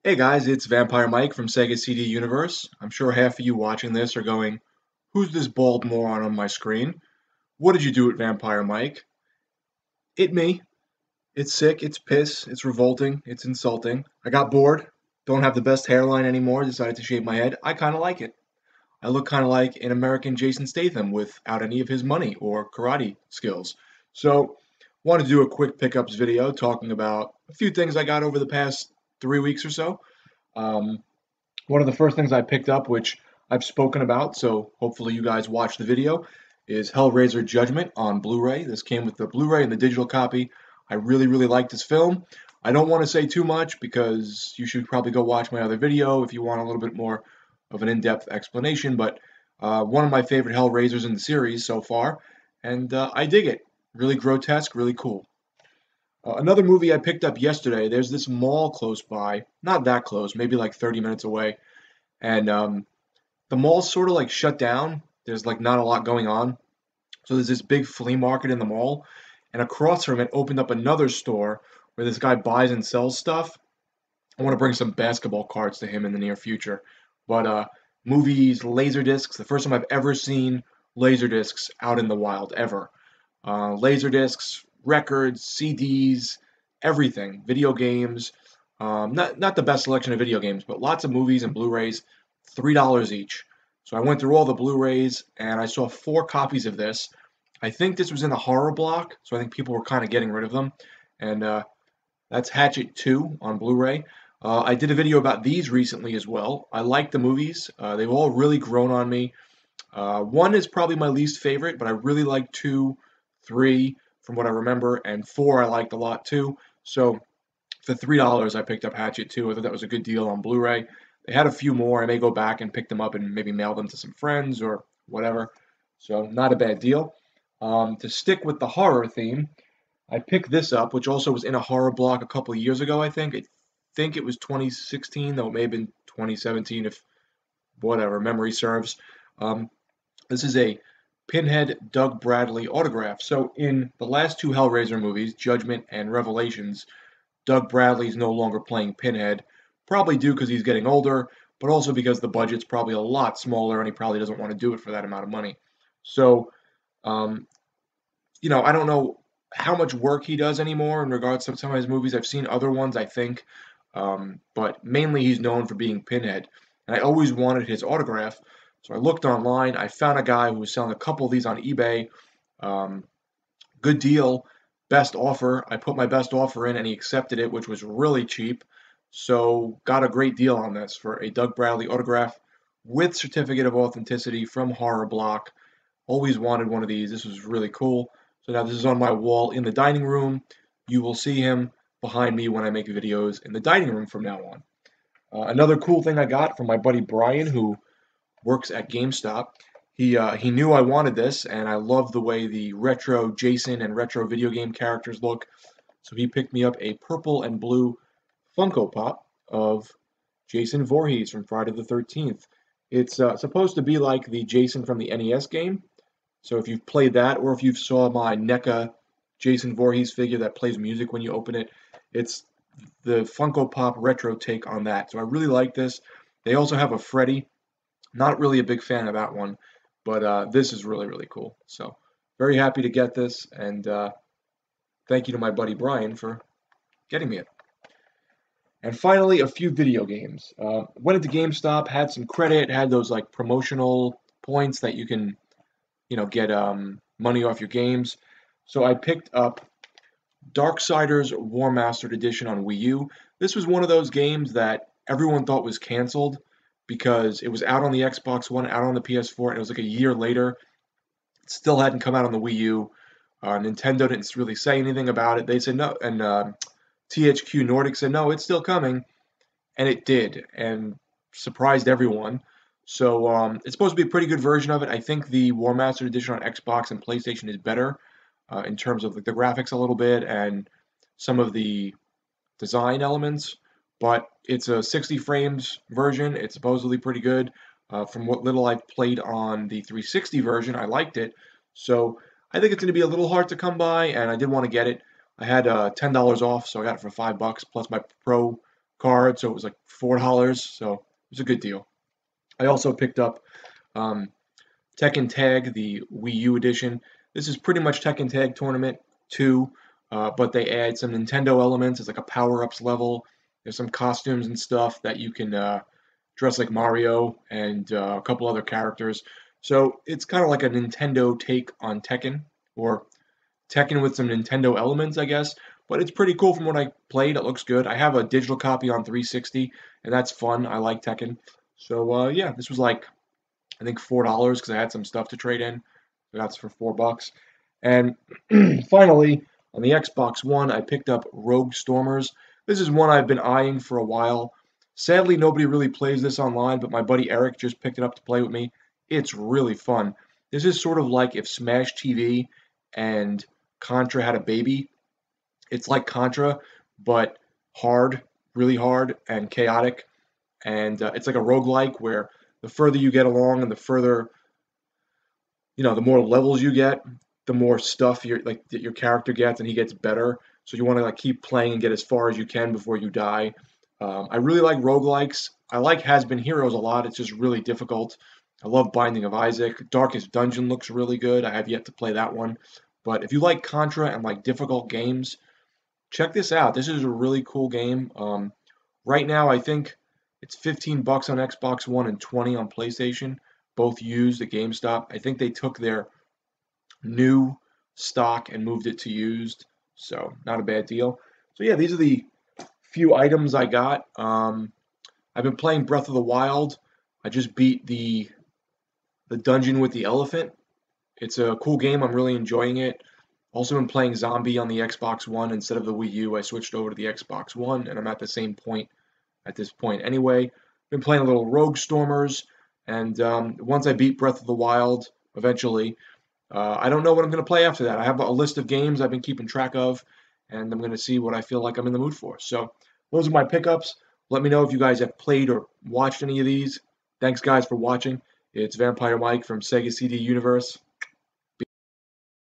Hey guys, it's Vampire Mike from Sega CD Universe. I'm sure half of you watching this are going, who's this bald moron on my screen? What did you do at Vampire Mike? It me. It's sick, it's piss, it's revolting, it's insulting. I got bored, don't have the best hairline anymore, decided to shave my head. I kinda like it. I look kinda like an American Jason Statham without any of his money or karate skills. So, wanted to do a quick pickups video talking about a few things I got over the past 3 weeks or so. Um, One of the first things I picked up, which I've spoken about, so hopefully you guys watch the video, is Hellraiser Judgment on Blu-ray. This came with the Blu-ray and the digital copy. I really, really like this film. I don't want to say too much because you should probably go watch my other video if you want a little bit more of an in-depth explanation, but one of my favorite Hellraisers in the series so far, and I dig it. Really grotesque, really cool. Another movie I picked up yesterday, there's this mall close by, not that close, maybe like 30 minutes away, and the mall's sort of like shut down. There's like not a lot going on. So there's this big flea market in the mall, and across from it opened up another store where this guy buys and sells stuff. I want to bring some basketball cards to him in the near future. But movies, laser discs, the first time I've ever seen laser discs out in the wild ever. Laser discs, records, CDs, everything, video games. Not the best selection of video games, but lots of movies and Blu-rays, $3 each. So I went through all the Blu-rays and I saw 4 copies of this. I think this was in the horror block, so I think people were kind of getting rid of them. And that's Hatchet 2 on Blu-ray. I did a video about these recently as well. I like the movies. They've all really grown on me. One is probably my least favorite, but I really like 2, 3 from what I remember, and 4 I liked a lot too. So for $3, I picked up Hatchet 2. I thought that was a good deal on Blu-ray. They had a few more. I may go back and pick them up and maybe mail them to some friends or whatever. So not a bad deal. To stick with the horror theme, I picked this up, which also was in a horror block a couple of years ago, I think. I think it was 2016, though it may have been 2017 if whatever memory serves. Um, this is a Pinhead Doug Bradley autograph. So in the last 2 Hellraiser movies, Judgment and Revelations, Doug Bradley's no longer playing Pinhead, probably due because he's getting older, but also because the budget's probably a lot smaller and he probably doesn't want to do it for that amount of money. So, um, I don't know how much work he does anymore in regards to some of his movies. I've seen other ones, I think, but mainly he's known for being Pinhead. And I always wanted his autograph, so I looked online. I found a guy who was selling a couple of these on eBay. Um, Good deal, best offer. I put my best offer in and he accepted it, which was really cheap. So got a great deal on this for a Doug Bradley autograph with certificate of authenticity from Horror Block. Always wanted one of these. This was really cool. So now this is on my wall in the dining room. You will see him behind me when I make videos in the dining room from now on. Another cool thing I got from my buddy Brian, who works at GameStop. He knew I wanted this, and I love the way the retro Jason and retro video game characters look. So he picked me up a purple and blue Funko Pop of Jason Voorhees from Friday the 13th. It's supposed to be like the Jason from the NES game. So if you've played that, or if you saw my NECA Jason Voorhees figure that plays music when you open it, it's the Funko Pop retro take on that. So I really like this. They also have a Freddy. Not really a big fan of that one, but this is really, really cool. So very happy to get this, and thank you to my buddy Brian for getting me it. And finally, a few video games. Went into GameStop, had some credit, had those like promotional points that you can, get money off your games. So I picked up Darksiders War Mastered Edition on Wii U. This was one of those games that everyone thought was canceled because it was out on the Xbox One, out on the PS4, and it was like a year later. It still hadn't come out on the Wii U. Nintendo didn't really say anything about it. They said no, and THQ Nordic said no, it's still coming, and it did, and surprised everyone. So it's supposed to be a pretty good version of it. I think the War Master Edition on Xbox and PlayStation is better in terms of like, the graphics a little bit and some of the design elements, but it's a 60 frames version. It's supposedly pretty good. From what little I've played on the 360 version, I liked it. So I think it's going to be a little hard to come by, and I did want to get it. I had $10 off, so I got it for $5 plus my Pro card, so it was like $4, so it was a good deal. I also picked up um, Tekken Tag, the Wii U edition. This is pretty much Tekken Tag Tournament 2, but they add some Nintendo elements. It's like a power-ups level. There's some costumes and stuff that you can dress like Mario and a couple other characters. So it's kind of like a Nintendo take on Tekken, or Tekken with some Nintendo elements, I guess. But it's pretty cool from what I played. It looks good. I have a digital copy on 360, and that's fun. I like Tekken. So yeah, this was like I think $4 because I had some stuff to trade in. So that's for $4. And finally, on the Xbox One, I picked up Rogue Stormers. This is one I've been eyeing for a while. Sadly, nobody really plays this online, but my buddy Eric just picked it up to play with me. It's really fun. This is sort of like if Smash TV and Contra had a baby. It's like Contra, but hard, really hard, and chaotic. And it's like a roguelike where the further you get along and the further, the more levels you get, the more stuff your character gets, and he gets better. So you want to like keep playing and get as far as you can before you die. I really like roguelikes. I like Has Been Heroes a lot. It's just really difficult. I love Binding of Isaac. Darkest Dungeon looks really good. I have yet to play that one. But if you like Contra and like difficult games, check this out. This is a really cool game. Right now, I think it's $15 on Xbox One and 20 on PlayStation, both used at GameStop. I think they took their new stock and moved it to used, so not a bad deal. So yeah, these are the few items I got. I've been playing Breath of the Wild. I just beat the dungeon with the elephant. It's a cool game. I'm really enjoying it. Also been playing Zombie on the Xbox One instead of the Wii U. I switched over to the Xbox One, and I'm at the same point at this point anyway. Been playing a little Rogue Stormers, and once I beat Breath of the Wild, eventually, I don't know what I'm going to play after that. I have a list of games I've been keeping track of, and I'm going to see what I feel like I'm in the mood for. So those are my pickups. Let me know if you guys have played or watched any of these. Thanks, guys, for watching. It's Vampire Mike from Sega CD Universe.